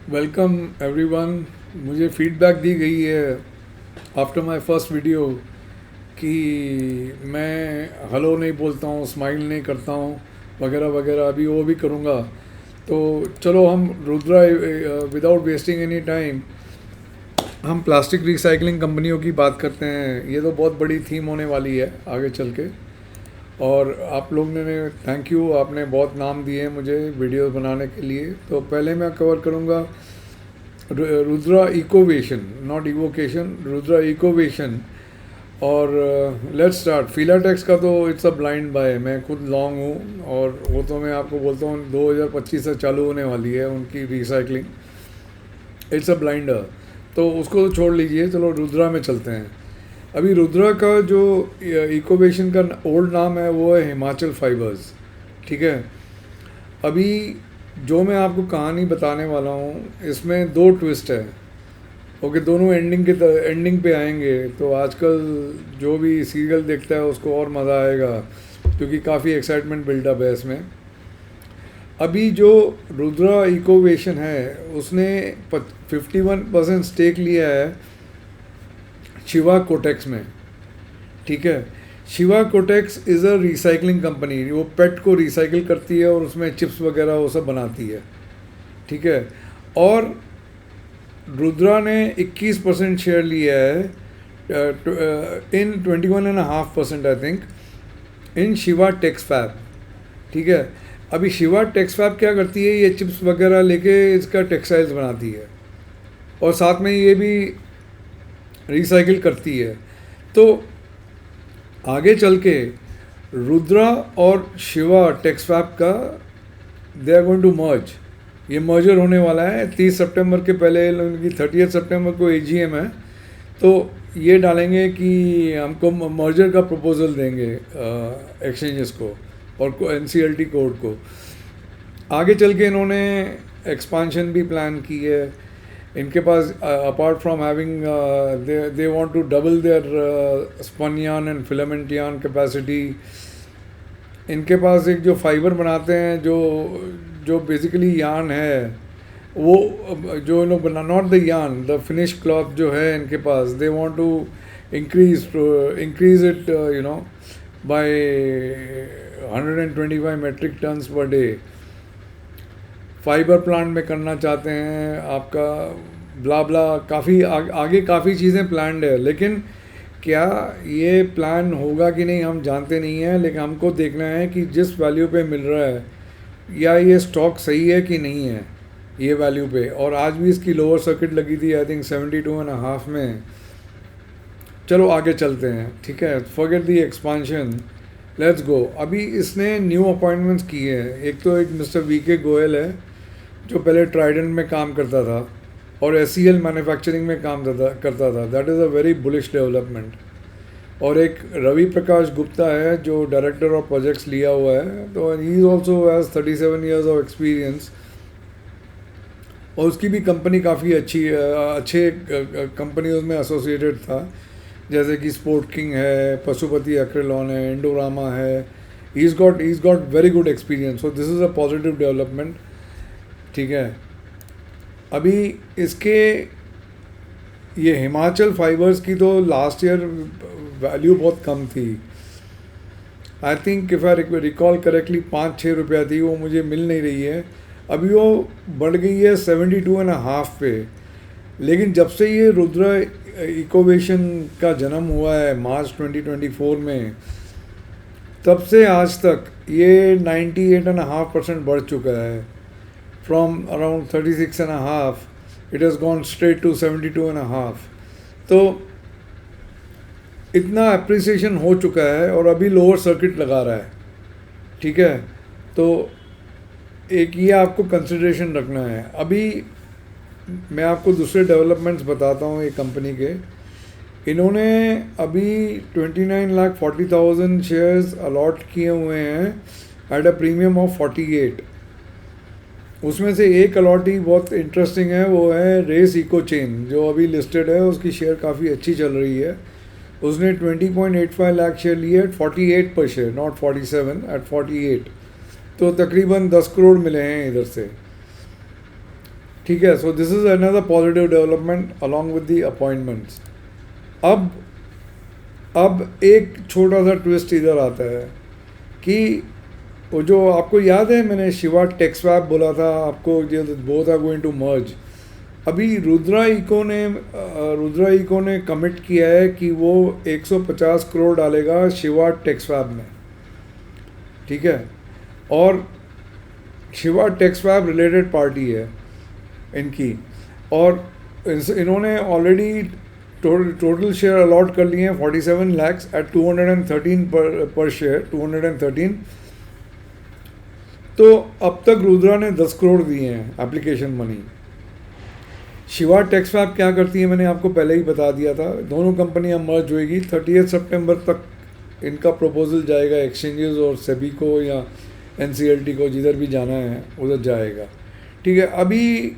Welcome everyone. मुझे feedback दी गई है आफ्टर माय फर्स्ट वीडियो कि मैं हेलो नहीं बोलता हूँ, स्माइल नहीं करता हूँ, वगैरह वगैरह। अभी वो भी करूँगा। तो चलो हम Rudra, without wasting any time, हम प्लास्टिक रिसाइकलिंग कंपनियों की बात करते हैं। ये तो बहुत बड़ी थीम होने वाली है आगे चल के। और आप लोग ने थैंक यू, आपने बहुत नाम दिए मुझे वीडियो बनाने के लिए। तो पहले मैं कवर करूँगा रुद्रा इकोवेशन, नॉट इवोकेशन, रुद्रा इकोवेशन। और लेट्स स्टार्ट। फिलाटेक्स का तो इट्स अ ब्लाइंड बाय, मैं खुद लॉन्ग हूँ और वो तो मैं आपको बोलता हूँ 2025 से चालू होने वाली है उनकी रिसाइकलिंग। इट्स अ ब्लाइंडर, तो उसको तो छोड़ लीजिए, चलो रुद्रा में चलते हैं। अभी रुद्रा का जो इकोवेशन का ओल्ड नाम है वो है हिमाचल फाइबर्स। ठीक है। अभी जो मैं आपको कहानी बताने वाला हूँ इसमें दो ट्विस्ट है। ओके, दोनों एंडिंग पे आएंगे। तो आजकल जो भी सीरियल देखता है उसको और मज़ा आएगा, क्योंकि काफ़ी एक्साइटमेंट बिल्डअप है इसमें। अभी जो रुद्रा इकोवेशन है उसने 51% स्टेक लिया है शिवा कोटेक्स में। ठीक है। Shiva Cotex is a recycling company, वो पेट को रिसाइकिल करती है और उसमें चिप्स वगैरह वो सब बनाती है। ठीक है। और रुद्रा ने 21% शेयर लिया है in 21.5% I think in Shiva Tex Fab. ठीक है। अभी शिवा टेक्स फैब क्या करती है, ये चिप्स वगैरह लेके इसका टेक्सटाइल्स बनाती है और साथ में ये भी रिसाइकिल करती है। तो आगे चल के रुद्रा और शिवा टेक्स फैब का they are going to merge. ये मर्जर होने वाला है 30 सितंबर के पहले। उनकी 30 सितंबर को एजीएम है, तो ये डालेंगे कि हमको मर्जर का प्रपोजल देंगे एक्सचेंजेस को और एनसीएलटी कोड को। आगे चल के इन्होंने एक्सपांशन भी प्लान की है। इनके पास apart from having, they want to double their spun yarn and filament yarn capacity. इनके पास एक जो फाइबर बनाते हैं, जो जो बेसिकली यार्न है, वो जो लोग बना, not the yarn, the finish cloth जो है इनके पास, they want to increase it by 125 metric tons per day. Fibre plant में करना चाहते हैं आपका, ब्ला ब्ला, काफ़ी आगे काफ़ी चीज़ें प्लान्ड है। लेकिन क्या ये प्लान होगा कि नहीं हम जानते नहीं हैं, लेकिन हमको देखना है कि जिस वैल्यू पे मिल रहा है या ये स्टॉक सही है कि नहीं है ये वैल्यू पे। और आज भी इसकी लोअर सर्किट लगी थी आई थिंक 72.5 में। चलो आगे चलते हैं। ठीक है, forget the expansion, let's go. अभी इसने न्यू अपॉइंटमेंट्स किए हैं। एक तो एक मिस्टर वीके गोयल है जो पहले ट्राइडेंट में काम करता था और एससीएल मैन्युफैक्चरिंग में काम करता था। That is a very bullish development. और एक रवि प्रकाश गुप्ता है जो डायरेक्टर ऑफ प्रोजेक्ट्स लिया हुआ है, तो he also has 37 years of experience. और उसकी भी कंपनी काफ़ी अच्छे कंपनी में एसोसिएटेड था, जैसे कि स्पोर्ट किंग है, पशुपति एक्रेलॉन है, इंडोरामा है। He is got very good experience, so this is a positive development. ठीक है। अभी इसके ये हिमाचल फाइबर्स की तो लास्ट ईयर वैल्यू बहुत कम थी। I think if I recall correctly 5-6 रुपया थी, वो मुझे मिल नहीं रही है। अभी वो बढ़ गई है 72.5 पे। लेकिन जब से ये रुद्रा इकोवेशन का जन्म हुआ है मार्च 2024 में, तब से आज तक ये 98.5% बढ़ चुका है। From around 36.5 it has gone straight to 72.5। तो इतना अप्रिसिएशन हो चुका है और अभी लोअर सर्किट लगा रहा है। ठीक है। तो एक ये आपको कंसिडरेशन रखना है। अभी मैं आपको दूसरे डेवलपमेंट्स बताता हूँ ये कंपनी के। इन्होंने अभी 29,40,000 शेयर्स अलॉट किए हुए हैं एट अ प्रीमियम ऑफ 48। उसमें से एक अलॉटी बहुत इंटरेस्टिंग है, वो है रेस इको चेन, जो अभी लिस्टेड है। उसकी शेयर काफ़ी अच्छी चल रही है। उसने 20.85 लाख शेयर लिए एट 48 पर शेयर, नॉट 47, एट 48। तो तकरीबन 10 करोड़ मिले हैं इधर से। ठीक है, so this is another positive development along with the appointments. अब एक छोटा सा ट्विस्ट इधर आता है कि वो जो आपको याद है मैंने शिवा टेक्सवैप बोला था आपको, both are going to merge. अभी रुद्रा इको ने कमिट किया है कि वो 150 करोड़ डालेगा शिवा टेक्सवैप में, ठीक है। और शिवा टेक्सवैप रिलेटेड पार्टी है इनकी, और इन्होंने ऑलरेडी टोटल शेयर अलॉट कर लिए हैं 47 lakhs एट 213 पर शेयर, 213। तो अब तक रुद्रा ने 10 करोड़ दिए हैं एप्लीकेशन मनी। शिवा टेक्सवैप क्या करती है मैंने आपको पहले ही बता दिया था, दोनों कंपनियां मर्ज होएगी। 30 सितंबर तक इनका प्रपोजल जाएगा एक्सचेंजेस और सेबी को या NCLT को, जिधर भी जाना है उधर जाएगा, ठीक है। अभी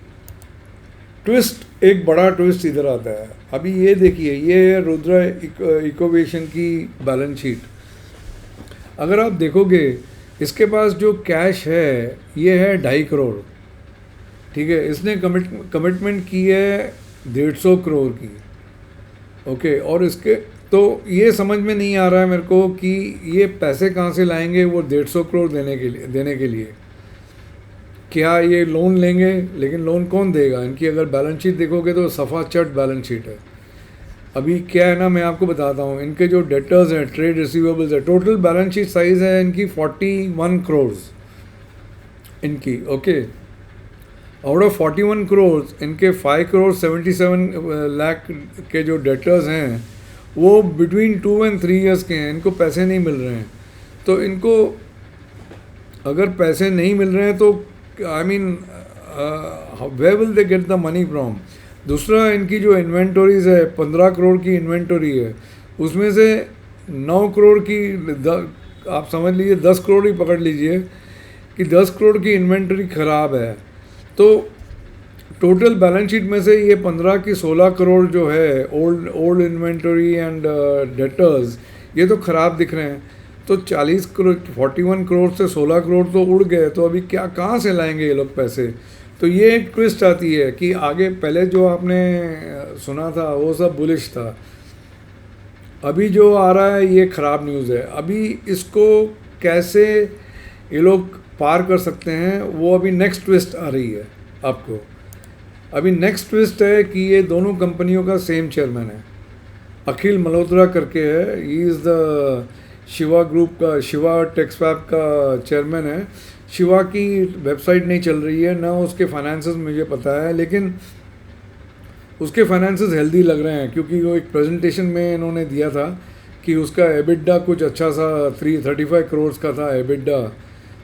ट्विस्ट, एक बड़ा ट्विस्ट इधर आता है। अभी ये देखिए, ये है रुद्रा इकोवेशन की बैलेंस शीट। अगर आप देखोगे इसके पास जो कैश है ये है 2.5 करोड़, ठीक है। इसने कमिटमेंट की है 150 करोड़ की, ओके। और इसके तो ये समझ में नहीं आ रहा है मेरे को कि ये पैसे कहाँ से लाएंगे वो 150 करोड़ देने के लिए। क्या ये लोन लेंगे? लेकिन लोन कौन देगा? इनकी अगर बैलेंस शीट देखोगे तो सफ़ा चट बैलेंस शीट है। अभी क्या है ना, मैं आपको बताता हूँ, इनके जो डेटर्स हैं, ट्रेड रिसीवेबल्स है, टोटल बैलेंस शीट साइज़ है इनकी 41 करोड़ इनकी, ओके। आउट ऑफ 41 करोड़ इनके 5 करोड़ 77 लाख के जो डेटर्स हैं वो बिटवीन 2 and 3 years के हैं। इनको पैसे नहीं मिल रहे हैं, तो इनको अगर पैसे नहीं मिल रहे हैं तो I mean where will they get the money from. दूसरा, इनकी जो इन्वेंटरीज है 15 करोड़ की इन्वेंटरी है, उसमें से 9 करोड़ की आप समझ लीजिए 10 करोड़ ही पकड़ लीजिए कि 10 करोड़ की इन्वेंटरी ख़राब है। तो टोटल बैलेंस शीट में से ये 15 की 16 करोड़ जो है ओल्ड इन्वेंटरी एंड डेटर्स, ये तो ख़राब दिख रहे हैं। तो 40 करोड़ 41 करोड़ से 16 करोड़ तो उड़ गए, तो अभी क्या कहाँ से लाएंगे ये लोग पैसे? तो ये एक ट्विस्ट आती है कि आगे पहले जो आपने सुना था वो सब बुलिश था, अभी जो आ रहा है ये ख़राब न्यूज़ है। अभी इसको कैसे ये लोग पार कर सकते हैं, वो अभी नेक्स्ट ट्विस्ट आ रही है आपको। अभी नेक्स्ट ट्विस्ट है कि ये दोनों कंपनियों का सेम चेयरमैन है, अखिल मल्होत्रा करके है। He is the Shiva group का, शिवा टेक्सवैप का चेयरमैन है। शिवा की वेबसाइट नहीं चल रही है ना, उसके फाइनेंसेस मुझे पता है, लेकिन उसके फाइनेंसेस हेल्दी लग रहे हैं, क्योंकि वो एक प्रेजेंटेशन में इन्होंने दिया था कि उसका एबिडा कुछ अच्छा सा 35 करोड़ का था एबिडा।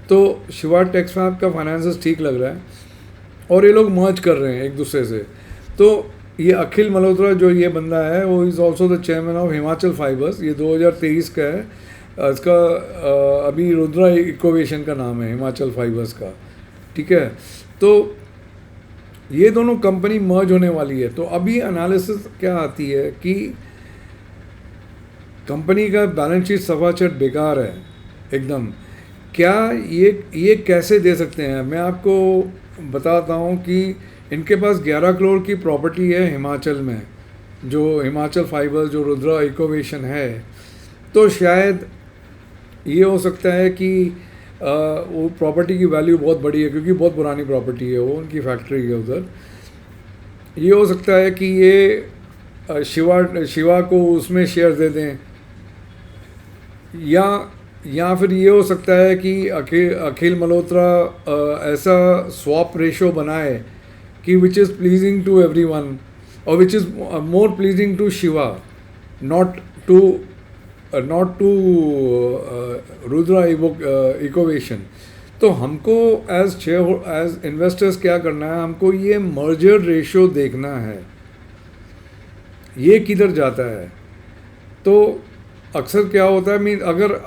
तो शिवा टेक्सवैप का फाइनेंसेस ठीक लग रहा है और ये लोग मर्ज कर रहे हैं एक दूसरे से। तो ये अखिल मल्होत्रा जो ये बंदा है वो is also the chairman of Himachal fibres. ये 2023 का है, इसका अभी रुद्रा इकोवेशन का नाम है, हिमाचल फाइबर्स का, ठीक है। तो ये दोनों कंपनी मर्ज होने वाली है। तो अभी एनालिसिस क्या आती है कि कंपनी का बैलेंस शीट सफाचट बेकार है एकदम। क्या ये कैसे दे सकते हैं? मैं आपको बताता हूँ कि इनके पास 11 करोड़ की प्रॉपर्टी है हिमाचल में, जो हिमाचल फाइबर्स जो रुद्रा इकोवेशन है। तो शायद ये हो सकता है कि वो प्रॉपर्टी की वैल्यू बहुत बड़ी है, क्योंकि बहुत पुरानी प्रॉपर्टी है, वो उनकी फैक्ट्री है उधर। ये हो सकता है कि ये शिवा को उसमें शेयर दे दें, या फिर ये हो सकता है कि अखिल मल्होत्रा ऐसा स्वैप रेशो बनाए कि which is pleasing to everyone और which is more pleasing to Shiva, not to Rudra Ecovation. तो हमको एज इन्वेस्टर्स क्या करना है, हमको ये मर्जर रेशो देखना है, ये किधर जाता है। तो अक्सर क्या होता है, मीन अगर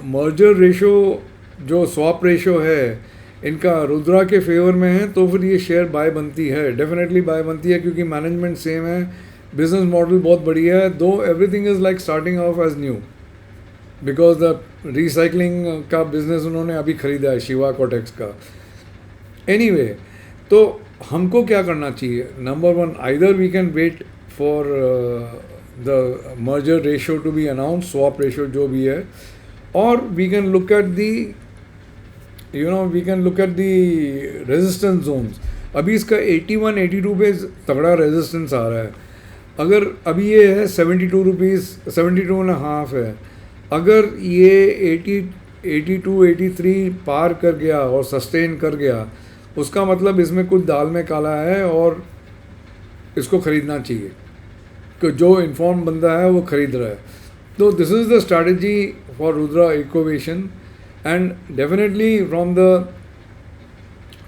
मर्जर रेशो जो स्वैप रेशो है इनका रुद्रा के फेवर में है, तो फिर ये शेयर बाय बनती है, डेफिनेटली बाय बनती है, क्योंकि मैनेजमेंट सेम है, बिजनेस मॉडल बहुत बढ़िया है। Though everything is like starting off as new, because the recycling का बिजनेस उन्होंने अभी ख़रीदा है शिवा कोटेक्स का। एनीवे, तो हमको क्या करना चाहिए? Number one, either we can wait for the merger ratio to be announce, swap ratio जो भी है, और we can look at the we can look at the resistance zones. अभी इसका 81 82 पे तगड़ा रेजिस्टेंस आ रहा है. अगर अभी ये है 72 रुपीज़, 72.5 है. अगर ये 82 83 पार कर गया और सस्टेन कर गया, उसका मतलब इसमें कुछ दाल में काला है और इसको ख़रीदना चाहिए, कि जो इन्फॉर्म बंदा है वो ख़रीद रहा है. तो this is the strategy for Rudra Ecovation. And definitely from the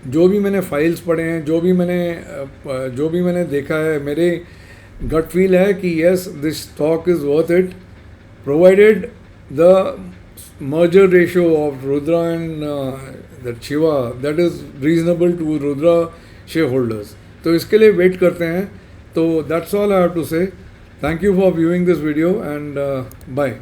जो भी मैंने फाइल्स पढ़े हैं, जो भी मैंने देखा है, मेरे गट फील है कि yes, this stock is worth it, provided the merger ratio of Rudra and that Shiva that is reasonable to Rudra shareholders. तो इसके लिए वेट करते हैं. तो that's all I have to say. Thank you for viewing this video and bye.